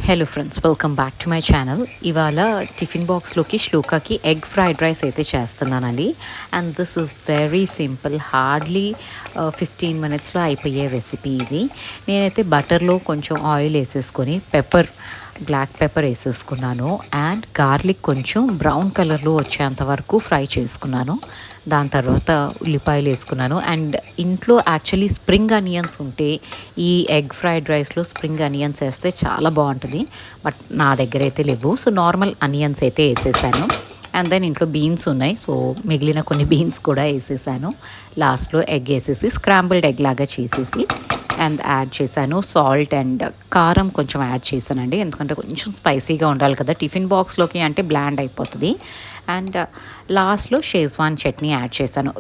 Hello friends, welcome back to my channel. ఇవాళ tiffin బాక్స్లోకి శ్లోకాకి egg fried rice అయితే చేస్తున్నానండి. And this is very simple, hardly 15 మినిట్స్లో అయిపోయే రెసిపీ ఇది. నేనైతే బటర్లో కొంచెం ఆయిల్ వేసేసుకొని బ్లాక్ పెప్పర్ వేసేసుకున్నాను. అండ్ గార్లిక్ కొంచెం బ్రౌన్ కలర్లో వచ్చేంత వరకు ఫ్రై చేసుకున్నాను. దాని తర్వాత ఉల్లిపాయలు వేసుకున్నాను. అండ్ ఇంట్లో యాక్చువల్లీ స్ప్రింగ్ అనియన్స్ ఉంటే ఈ ఎగ్ ఫ్రైడ్ రైస్లో స్ప్రింగ్ అనియన్స్ వేస్తే చాలా బాగుంటుంది. బట్ నా దగ్గర అయితే లేవు, సో నార్మల్ అనియన్స్ అయితే వేసేసాను. అండ్ దెన్ ఇంట్లో బీన్స్ ఉన్నాయి, సో మిగిలిన కొన్ని బీన్స్ కూడా వేసేసాను. లాస్ట్లో ఎగ్ వేసేసి స్క్రాంబుల్డ్ ఎగ్ లాగా చేసేసి అండ్ యాడ్ చేశాను. సాల్ట్ అండ్ కారం కొంచెం యాడ్ చేశానండి, ఎందుకంటే కొంచెం స్పైసీగా ఉండాలి కదా టిఫిన్ బాక్స్లోకి, అంటే బ్లాండ్ అయిపోతుంది. అండ్ లాస్ట్లో షేజ్వాన్ చట్నీ యాడ్ చేశాను.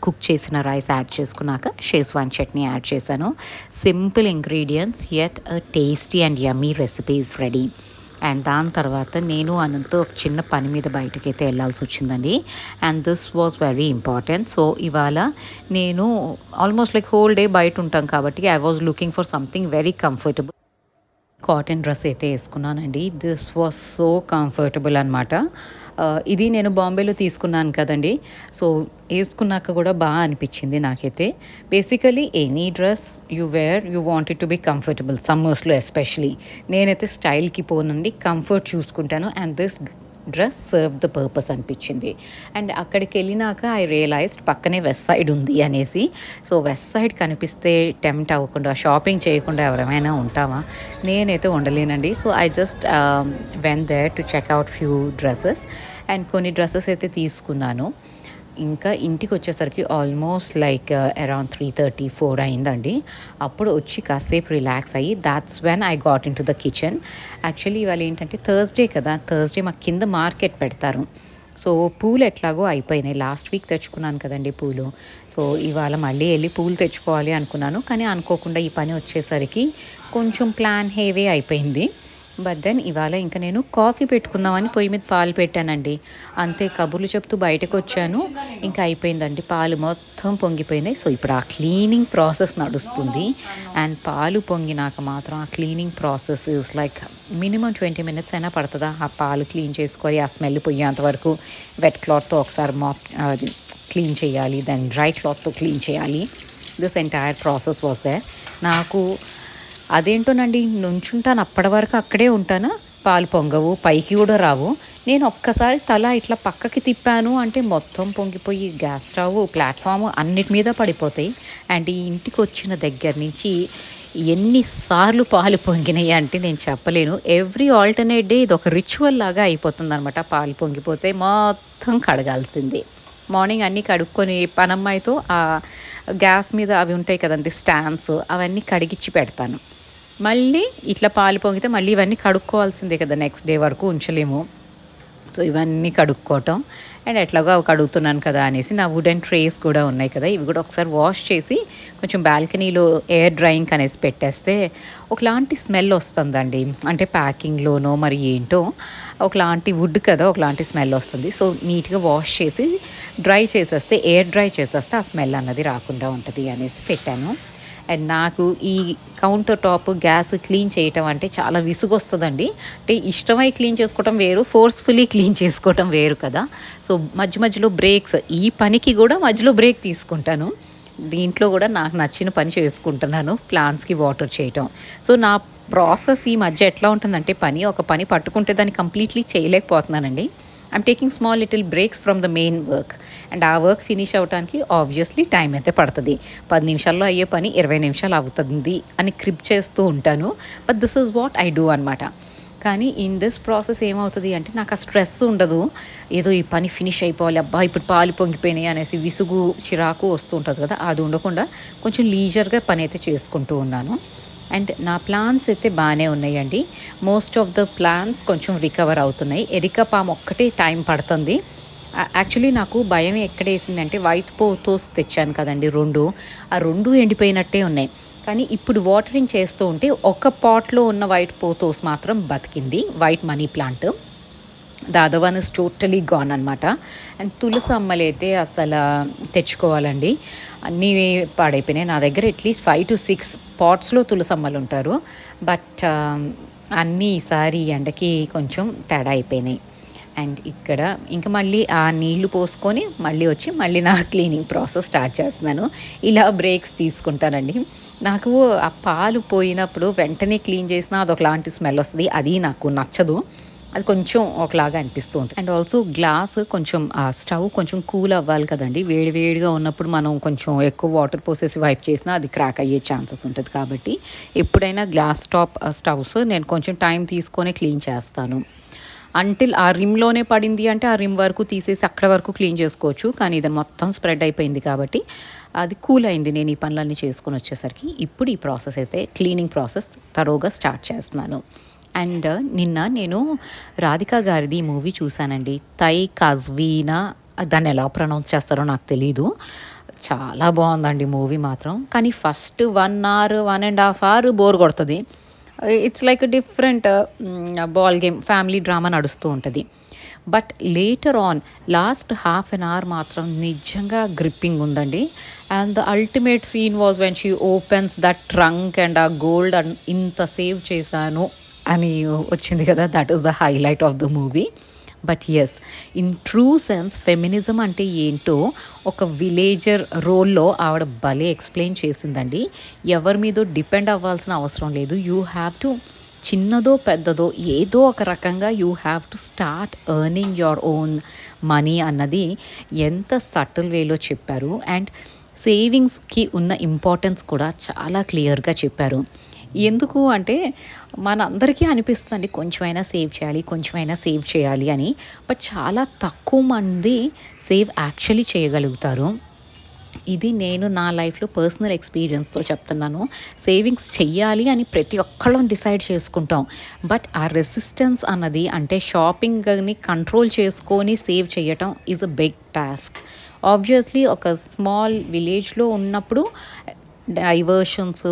కుక్ చేసిన రైస్ యాడ్ చేసుకున్నాక షేజ్వాన్ చట్నీ యాడ్ చేశాను. Simple ingredients yet tasty and yummy recipe is ready. And దాని తర్వాత నేను అనంతో ఒక చిన్న పని మీద బయటకైతే వెళ్ళాల్సి వచ్చిందండి. And this was very important. So ఇవాళ నేను ఆల్మోస్ట్ లైక్ హోల్ డే బయట ఉంటాం కాబట్టి I was looking for something very comfortable. Cotton dress అయితే వేసుకున్నానండి. దిస్ వాజ్ సో కంఫర్టబుల్ అనమాట. ఇది నేను బాంబేలో తీసుకున్నాను కదండి, సో వేసుకున్నాక కూడా బాగా అనిపించింది నాకైతే. Basically any dress you wear you want it to be comfortable, సమ్మర్స్లో ఎస్పెషలీ. నేనైతే స్టైల్కి పోనండి, కంఫర్ట్ చూసుకుంటాను. And this dress serve the purpose అనిపించింది. అండ్ అక్కడికి వెళ్ళినాక ఐ రియలైజ్డ్ పక్కనే వెస్ట్ సైడ్ ఉంది అనేసి. సో వెస్ట్ సైడ్ కనిపిస్తే టెంప్ట్ అవ్వకుండా, షాపింగ్ చేయకుండా ఎవరైనా ఉంటామా? నేనైతే ఉండలేనండి. So I just went there to check out few dresses. And కొన్ని డ్రెస్సెస్ అయితే తీసుకున్నాను. ఇంకా ఇంటికి వచ్చేసరికి ఆల్మోస్ట్ లైక్ అరౌండ్ 3:30-4 అయిందండి. అప్పుడు వచ్చి కాసేపు రిలాక్స్ అయ్యి that's when I got in to the kitchen. Actually ఇవాళ ఏంటంటే థర్స్డే కదా, థర్స్డే మాకు కింద మార్కెట్ పెడతారు. సో పూలు ఎట్లాగో అయిపోయినాయి, లాస్ట్ వీక్ తెచ్చుకున్నాను కదండి పూలు. సో ఇవాళ మళ్ళీ వెళ్ళి పూలు తెచ్చుకోవాలి అనుకున్నాను, కానీ అనుకోకుండా ఈ పని వచ్చేసరికి కొంచెం ప్లాన్ హేవీ అయిపోయింది. బట్ దెన్ ఇవాళ ఇంకా నేను కాఫీ పెట్టుకుందామని పొయ్యి మీద పాలు పెట్టానండి. అంతే, కబుర్లు చెప్తూ బయటకు వచ్చాను, ఇంకా అయిపోయిందండి. పాలు మొత్తం పొంగిపోయినాయి. సో ఇప్పుడు ఆ క్లీనింగ్ ప్రాసెస్ నడుస్తుంది. అండ్ పాలు పొంగినాక మాత్రం ఆ cleaning process is like minimum 20 minutes అయినా పడుతుందా ఆ పాలు క్లీన్ చేసుకోవాలి, ఆ స్మెల్ పోయేంత వరకు. వెట్ క్లాత్తో ఒకసారి క్లీన్ చేయాలి, దెన్ డ్రై క్లాత్తో క్లీన్ చేయాలి. This entire process was there. నాకు అదేంటోనండి, నుంచుంటాను అప్పటి వరకు అక్కడే ఉంటాను, పాలు పొంగవు, పైకి కూడా రావు. నేను ఒక్కసారి తల ఇట్లా పక్కకి తిప్పాను అంటే మొత్తం పొంగిపోయి గ్యాస్ స్టవ్, ప్లాట్ఫామ్ అన్నిటి మీద పడిపోతాయి. అండ్ ఈ ఇంటికి వచ్చిన దగ్గర నుంచి ఎన్నిసార్లు పాలు పొంగినాయి అంటే నేను చెప్పలేను. ఎవ్రీ ఆల్టర్నేట్ డే ఇది ఒక రిచువల్ లాగా అయిపోతుంది అనమాట. పాలు పొంగిపోతే మొత్తం కడగాల్సిందే. మార్నింగ్ అన్నీ కడుక్కొని పనమ్మాయితో ఆ గ్యాస్ మీద అవి ఉంటాయి కదండి స్టాండ్స్, అవన్నీ కడిగిచ్చి పెడతాను. మళ్ళీ ఇట్లా పాలు పొంగితే మళ్ళీ ఇవన్నీ కడుక్కోవాల్సిందే కదా, నెక్స్ట్ డే వరకు ఉంచలేము. సో ఇవన్నీ కడుక్కోవటం. అండ్ ఎట్లాగో అవి కడుగుతున్నాను కదా అనేసి నా వుడెన్ ట్రేస్ కూడా ఉన్నాయి కదా, ఇవి కూడా ఒకసారి వాష్ చేసి కొంచెం బాల్కనీలో ఎయిర్ డ్రైయింగ్ అనేసి పెట్టేస్తే ఒకలాంటి స్మెల్ వస్తుందండి. అంటే ప్యాకింగ్లోనో మరి ఏంటో ఒకలాంటి వుడ్ కదా, ఒకలాంటి స్మెల్ వస్తుంది. సో నీట్గా వాష్ చేసి డ్రై చేసేస్తే, ఎయిర్ డ్రై చేసేస్తే ఆ స్మెల్ అన్నది రాకుండా ఉంటుంది అనేసి పెట్టాను. అండ్ నాకు ఈ కౌంటర్ టాప్ గ్యాస్ క్లీన్ చేయటం అంటే చాలా విసుగు వస్తుందండి. అంటే ఇష్టమై క్లీన్ చేసుకోవటం వేరు, ఫోర్స్ఫుల్లీ క్లీన్ చేసుకోవటం వేరు కదా. సో మధ్యలో బ్రేక్స్, ఈ పనికి కూడా మధ్యలో బ్రేక్ తీసుకుంటాను. దీంట్లో కూడా నాకు నచ్చిన పని చేసుకుంటున్నాను, ప్లాంట్స్కి వాటర్ చేయటం. సో నా ప్రాసెస్ ఈ మధ్య ఎట్లా ఉంటుందంటే, ఒక పని పట్టుకుంటే దాన్ని కంప్లీట్లీ చేయలేకపోతున్నానండి. I'm taking small little breaks from the main work. And ఆ వర్క్ ఫినిష్ అవడానికి ఆబ్వియస్లీ టైం అయితే పడుతుంది. 10 నిమిషాల్లో అయ్యే పని 20 నిమిషాలు అవుతుంది అని క్రిప్ చేస్తూ ఉంటాను. But this is what I do అనమాట. కానీ ఇన్ దిస్ ప్రాసెస్ ఏమవుతుంది అంటే, నాకు ఆ స్ట్రెస్ ఉండదు. ఏదో ఈ పని ఫినిష్ అయిపోవాలి, అబ్బా ఇప్పుడు పాలు పొంగిపోయినాయి అనేసి విసుగు, చిరాకు వస్తూ ఉంటుంది కదా, అది ఉండకుండా కొంచెం లీజర్గా పని అయితే చేసుకుంటూ ఉన్నాను. అండ్ నా ప్లాన్స్ అయితే బాగానే ఉన్నాయండి. మోస్ట్ ఆఫ్ ద ప్లాన్స్ కొంచెం రికవర్ అవుతున్నాయి. ఎరికా పామ్ ఒక్కటే టైం పడుతుంది. యాక్చువల్లీ నాకు భయం ఎక్కడేసిందంటే, వైట్ పోతోస్ తెచ్చాను కదండి, ఆ రెండు ఎండిపోయినట్టే ఉన్నాయి. కానీ ఇప్పుడు వాటరింగ్ చేస్తూ ఉంటే ఒక పాట్లో ఉన్న వైట్ పోతోస్ మాత్రం బతికింది, white money plant. The other one is totally gone అనమాట. అండ్ తులసి అమ్మలు అయితే అసలు తెచ్చుకోవాలండి, అన్నీ పాడైపోయినాయి. నా దగ్గర అట్లీస్ట్ 5 to 6 పాట్స్లో తులసి అమ్మలు ఉంటారు. బట్ అన్నీ ఈసారి ఎండకి కొంచెం తేడా అయిపోయినాయి. అండ్ ఇక్కడ ఇంక మళ్ళీ ఆ నీళ్లు పోసుకొని మళ్ళీ వచ్చి మళ్ళీ నా క్లీనింగ్ ప్రాసెస్ స్టార్ట్ చేస్తున్నాను. ఇలా బ్రేక్స్ తీసుకుంటానండి. నాకు ఆ పాలు పోయినప్పుడు వెంటనే క్లీన్ చేసినా అదొకలాంటి స్మెల్ వస్తుంది. అది నాకు నచ్చదు. అది కొంచెం ఒకలాగా అనిపిస్తూ ఉంటుంది. అండ్ ఆల్సో గ్లాస్ కొంచెం స్టవ్ కొంచెం కూల్ అవ్వాలి కదండి. వేడి వేడిగా ఉన్నప్పుడు మనం కొంచెం ఎక్కువ వాటర్ పోసేసి వైప్ చేసినా అది క్రాక్ అయ్యే ఛాన్సెస్ ఉంటుంది. కాబట్టి ఎప్పుడైనా గ్లాస్ టాప్ స్టవ్స్ నేను కొంచెం టైం తీసుకొని క్లీన్ చేస్తాను. అంటిల్ ఆ రిమ్లోనే పడింది అంటే ఆ రిమ్ వరకు తీసేసి అక్కడ వరకు క్లీన్ చేసుకోవచ్చు. కానీ ఇది మొత్తం స్ప్రెడ్ అయిపోయింది కాబట్టి అది కూల్ అయింది నేను ఈ పనులన్నీ చేసుకొని వచ్చేసరికి. ఇప్పుడు ఈ ప్రాసెస్ అయితే క్లీనింగ్ ప్రాసెస్ తరోగా స్టార్ట్ చేస్తున్నాను. అండ్ నిన్న నేను రాధిక గారిది మూవీ చూశానండి. తై కజ్వీనా, దాన్ని ఎలా ప్రొనౌన్స్ చేస్తారో నాకు తెలీదు. చాలా బాగుందండి మూవీ మాత్రం. కానీ ఫస్ట్ 1 hour 1.5 hour బోర్ కొడుతుంది. It's like different ball game family drama నడుస్తూ ఉంటుంది. But later on last half an hour మాత్రం నిజంగా గ్రిప్పింగ్ ఉందండి. And the ultimate scene was when she opens that trunk and ఆ gold and ఇంత save చేశాను అని వచ్చింది కదా, that is the highlight of the movie. But yes, in true sense feminism అంటే ఏంటో ఒక విలేజర్ రోల్లో ఆవిడ భలే ఎక్స్ప్లెయిన్ చేసిందండి. ఎవరి మీద డిపెండ్ అవ్వాల్సిన అవసరం లేదు. యూ హ్యావ్ టు, చిన్నదో పెద్దదో ఏదో ఒక రకంగా you have to start earning your own money అన్నది ఎంత సటిల్ వేలో చెప్పారు. అండ్ సేవింగ్స్కి ఉన్న ఇంపార్టెన్స్ కూడా చాలా క్లియర్గా చెప్పారు. ఎందుకు అంటే మనందరికీ అనిపిస్తుంది కొంచెమైనా సేవ్ చేయాలి అని. బట్ చాలా తక్కువ మంది సేవ్ యాక్చువల్లీ చేయగలుగుతారు. ఇది నేను నా లైఫ్లో పర్సనల్ ఎక్స్పీరియన్స్తో చెప్తున్నాను. సేవింగ్స్ చెయ్యాలి అని ప్రతి ఒక్కళ్ళం డిసైడ్ చేసుకుంటాం. బట్ ఆ రెసిస్టెన్స్ అన్నది, అంటే షాపింగ్ని కంట్రోల్ చేసుకొని సేవ్ చేయటం is a big task. Obviously ఒక స్మాల్ విలేజ్లో ఉన్నప్పుడు డైవర్షన్స్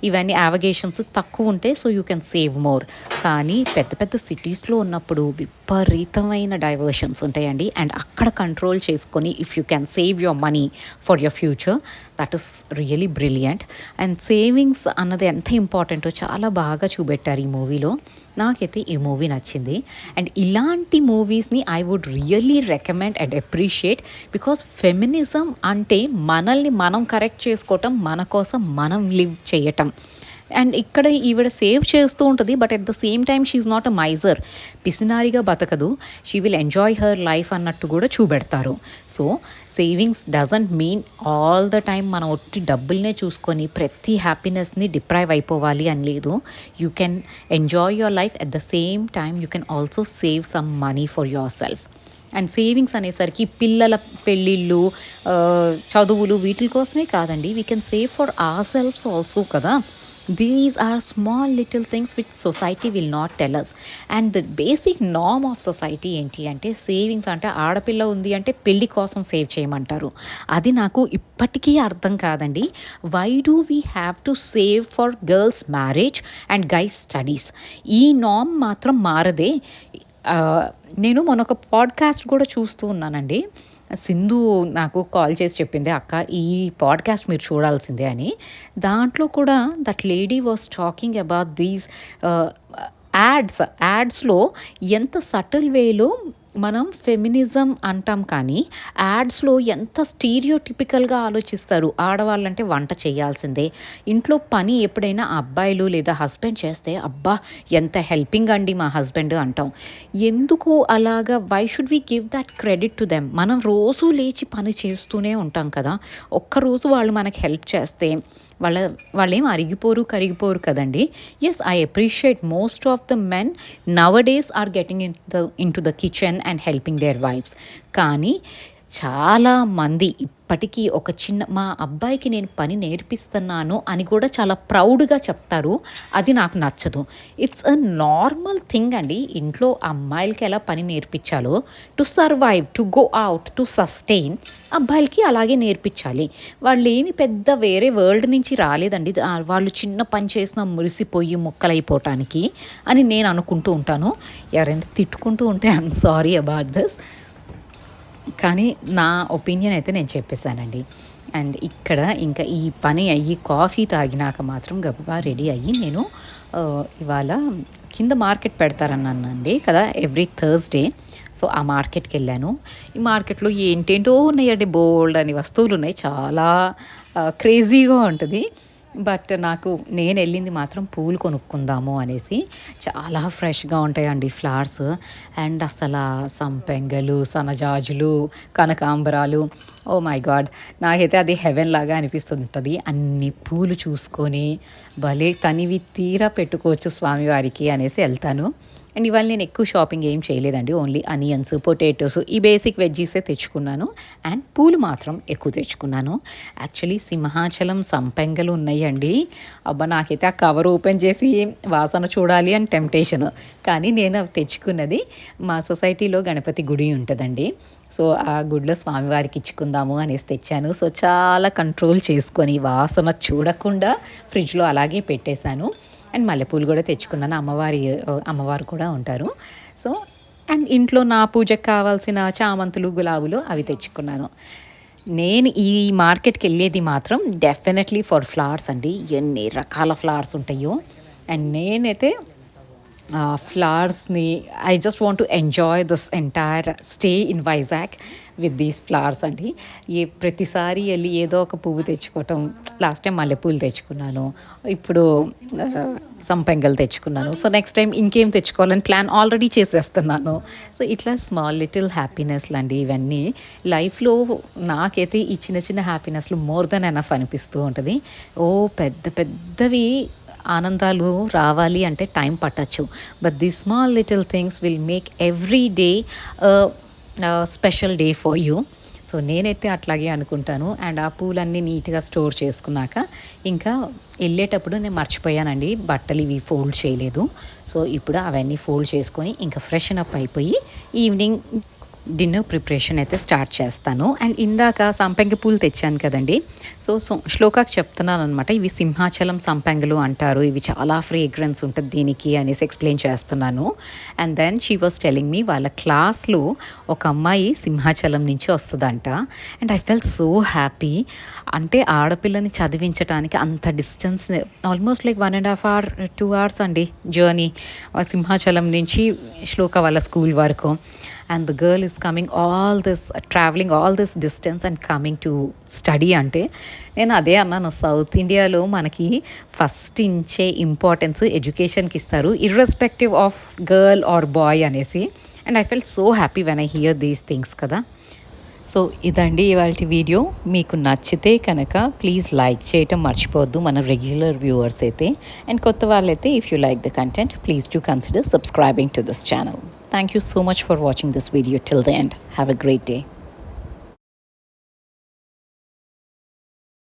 ఇవన్నీ యావగేషన్స్ తక్కువ ఉంటాయి. So you can save more. కానీ పెద్ద పెద్ద సిటీస్లో ఉన్నప్పుడు విపరీతమైన డైవర్షన్స్ ఉంటాయండి. అండ్ అక్కడ కంట్రోల్ చేసుకొని if you can save your money for your future, that is really brilliant. And savings అన్నది ఎంత ఇంపార్టెంటో చాలా బాగా చూపెట్టారు ఈ మూవీలో. నాకైతే ఈ మూవీ నచ్చింది. అండ్ ఇలాంటి మూవీస్ని I would really recommend and appreciate. Because feminism అంటే మనల్ని మనం కరెక్ట్ చేసుకోవటం, మన కోసం మనం లివ్ చేయటం. అండ్ ఇక్కడ ఈవిడ సేవ్ చేస్తూ ఉంటుంది. But at the same time she's not a miser. పిసినారిగా బతకదు. She will enjoy her life అన్నట్టు కూడా చూపెడతారు. So savings doesn't mean all the time మనం ఒట్టి డబ్బుల్నే చూసుకొని ప్రతి హ్యాపీనెస్ని డిప్రైవ్ అయిపోవాలి అని లేదు. You can enjoy your life at the same time you can also save some money for yourself. And savings అనేసరికి పిల్లల పెళ్ళిళ్ళు, చదువులు వీటి కోసమే కాదండి. We can save for ourselves also కదా. These are small little things which society will not tell us. And the basic norm of society ఏంటి అంటే సేవింగ్స్ అంటే ఆడపిల్ల ఉంది అంటే పెళ్లి కోసం సేవ్ చేయమంటారు. అది నాకు ఇప్పటికీ అర్థం కాదండి. Why do we have to save for girls marriage and guys studies? ఈ నార్మ్ మాత్రం మారదే. నేను మొన్న ఒక పాడ్కాస్ట్ కూడా చూస్తూ ఉన్నానండి. సింధు నాకు కాల్ చేసి చెప్పింది, అక్క ఈ పాడ్కాస్ట్ మీరు చూడాల్సిందే అని. దాంట్లో కూడా that lady was talking about these యాడ్స్లో ఎంత సటిల్ వేలో మనం ఫెమినిజం అంటాం, కానీ యాడ్స్లో ఎంత స్టీరియోటిపికల్గా ఆలోచిస్తారు. ఆడవాళ్ళంటే వంట చేయాల్సిందే, ఇంట్లో పని ఎప్పుడైనా అబ్బాయిలు లేదా హస్బెండ్ చేస్తే అబ్బా ఎంత హెల్పింగ్ అండి మా హస్బెండ్ అంటాం. ఎందుకు అలాగా? Why should we give that credit to them? మనం రోజు లేచి పని చేస్తూనే ఉంటాం కదా. ఒక్కరోజు వాళ్ళు మనకి హెల్ప్ చేస్తే వాళ్ళేం అరిగిపోరు కరిగిపోరు కదండి. Yes, I appreciate most of the men nowadays are getting into the kitchen and helping their wives. కానీ చాలామంది ఇప్పటికీ మా అబ్బాయికి నేను పని నేర్పిస్తున్నాను అని కూడా చాలా ప్రౌడ్గా చెప్తారు. అది నాకు నచ్చదు. ఇట్స్ అ నార్మల్ థింగ్ అండి. ఇంట్లో అమ్మాయిలకి ఎలా పని నేర్పించాలో to survive, to go out, to sustain, అబ్బాయిలకి అలాగే నేర్పించాలి. వాళ్ళు ఏమి పెద్ద వేరే వరల్డ్ నుంచి రాలేదండి. వాళ్ళు చిన్న పని చేసినా మురిసిపోయి ముక్కలైపోవటానికి అని నేను అనుకుంటూ ఉంటాను. ఎవరైనా తిట్టుకుంటూ ఉంటే ఐఎమ్ సారీ అబౌట్ దిస్. కానీ నా ఒపీనియన్ అయితే నేను చెప్పేశానండి. అండ్ ఇక్కడ ఇంకా ఈ పని అయ్యి కాఫీ తాగినాక మాత్రం గబగబా రెడీ అయ్యి నేను ఇవాళ కింద మార్కెట్ పెడతారన్నానండి కదా ఎవ్రీ థర్స్డే. సో ఆ మార్కెట్కి వెళ్ళాను. ఈ మార్కెట్లో ఏంటేంటో ఉన్నాయండి, బోల్డ్ అని వస్తువులు ఉన్నాయి, చాలా క్రేజీగా ఉంటుంది. బట్ నేను వెళ్ళింది మాత్రం పూలు కొనుక్కుందాము అనేసి. చాలా ఫ్రెష్గా ఉంటాయండి ఫ్లవర్స్. అండ్ అసలు సంపెంగలు, సన్నజాజులు, కనకాంబరాలు, ఓ మై గాడ్, నాకైతే అది హెవెన్ లాగా అనిపిస్తుంటుంది. అన్ని పూలు చూసుకొని భలే తనివి తీరా పెట్టుకోవచ్చు స్వామివారికి అనేసి వెళ్తాను. అండ్ ఇవాళ నేను ఎక్కువ షాపింగ్ ఏం చేయలేదండి, ఓన్లీ అనియన్స్, పొటాటోస్, ఈ బేసిక్ వెజ్జీసే తెచ్చుకున్నాను. అండ్ పూలు మాత్రం ఎక్కువ తెచ్చుకున్నాను. యాక్చువల్లీ సింహాచలం సంపెంగలు ఉన్నాయండి. అబ్బా, నాకైతే ఆ కవర్ ఓపెన్ చేసి వాసన చూడాలి అని టెంప్టేషన్. కానీ నేను అవి తెచ్చుకున్నది మా సొసైటీలో గణపతి గుడి ఉంటుందండి. సో ఆ గుడిలో స్వామివారికి ఇచ్చుకుందాము అనేసి తెచ్చాను. సో చాలా కంట్రోల్ చేసుకొని వాసన చూడకుండా ఫ్రిడ్జ్లో అలాగే పెట్టేశాను. అండ్ మల్లెపూలు కూడా తెచ్చుకున్నాను, అమ్మవారు కూడా ఉంటారు. సో అండ్ ఇంట్లో నా పూజకు కావాల్సిన చామంతులు, గులాబులు అవి తెచ్చుకున్నాను. నేను ఈ మార్కెట్కి వెళ్ళేది మాత్రం డెఫినెట్లీ ఫర్ ఫ్లవర్స్ అండి. ఎన్ని రకాల ఫ్లవర్స్ ఉంటాయో. అండ్ నేనైతే ఫ్లవర్స్ని I just want to enjoy this entire stay in Vizag with these flowers అండి. ప్రతిసారి వెళ్ళి ఏదో ఒక పువ్వు తెచ్చుకోవటం. లాస్ట్ టైం మల్లెపూలు తెచ్చుకున్నాను, ఇప్పుడు సంపెంగలు తెచ్చుకున్నాను. సో నెక్స్ట్ టైం ఇంకేం తెచ్చుకోవాలని ప్లాన్ ఆల్రెడీ చేసేస్తున్నాను. సో ఇట్లా స్మాల్ లిటిల్ హ్యాపీనెస్లు అండి ఇవన్నీ లైఫ్లో. నాకైతే ఈ చిన్న చిన్న హ్యాపీనెస్లు మోర్ దెన్ ఎనఫ్ అనిపిస్తూ ఉంటుంది. పెద్ద పెద్దవి ఆనందాలు రావాలి అంటే టైం పట్టచ్చు. But the small little things will make every day special day for you. So నేనైతే అట్లాగే అనుకుంటాను. అండ్ ఆ పూలన్నీ నీట్గా స్టోర్ చేసుకున్నాక ఇంకా వెళ్ళేటప్పుడు నేను మర్చిపోయానండి, బట్టలు ఇవి ఫోల్డ్ చేయలేదు. సో ఇప్పుడు అవన్నీ ఫోల్డ్ చేసుకొని ఇంకా ఫ్రెషన్ అప్ అయిపోయి ఈవినింగ్ డిన్నర్ ప్రిపరేషన్ అయితే స్టార్ట్ చేస్తాను. అండ్ ఇందాక సంపెంగ పూలు తెచ్చాను కదండి. సో శ్లోకాకి చెప్తున్నాను అనమాట, ఇవి సింహాచలం సంపెంగలు అంటారు, ఇవి చాలా ఫ్రేగ్రెన్స్ ఉంటుంది దీనికి అనేసి ఎక్స్ప్లెయిన్ చేస్తున్నాను. And then she was telling me వాళ్ళ క్లాస్లో ఒక అమ్మాయి సింహాచలం నుంచి వస్తుందంట. And I felt so happy. అంటే ఆడపిల్లని చదివించడానికి అంత distance, almost like 1.5 hour 2 hours అండి జర్నీ సింహాచలం నుంచి శ్లోక వాళ్ళ స్కూల్ వరకు. And the girl is traveling all this distance and coming to study. అంటే నేను అదే అన్నాను, సౌత్ ఇండియాలో మనకి ఫస్ట్ ఇచ్చే ఇంపార్టెన్స్ ఎడ్యుకేషన్కి ఇస్తారు, irrespective of girl or boy అనేసి. And I felt so happy when I hear these things కదా. సో ఇదండి ఇవాళ వీడియో. మీకు నచ్చితే కనుక ప్లీజ్ లైక్ చేయటం మర్చిపోవద్దు, మన రెగ్యులర్ వ్యూవర్స్ అయితే. అండ్ కొత్త వాళ్ళైతే if you like the content please do consider subscribing to this channel. Thank you so much for watching this video till the end. Have a great day.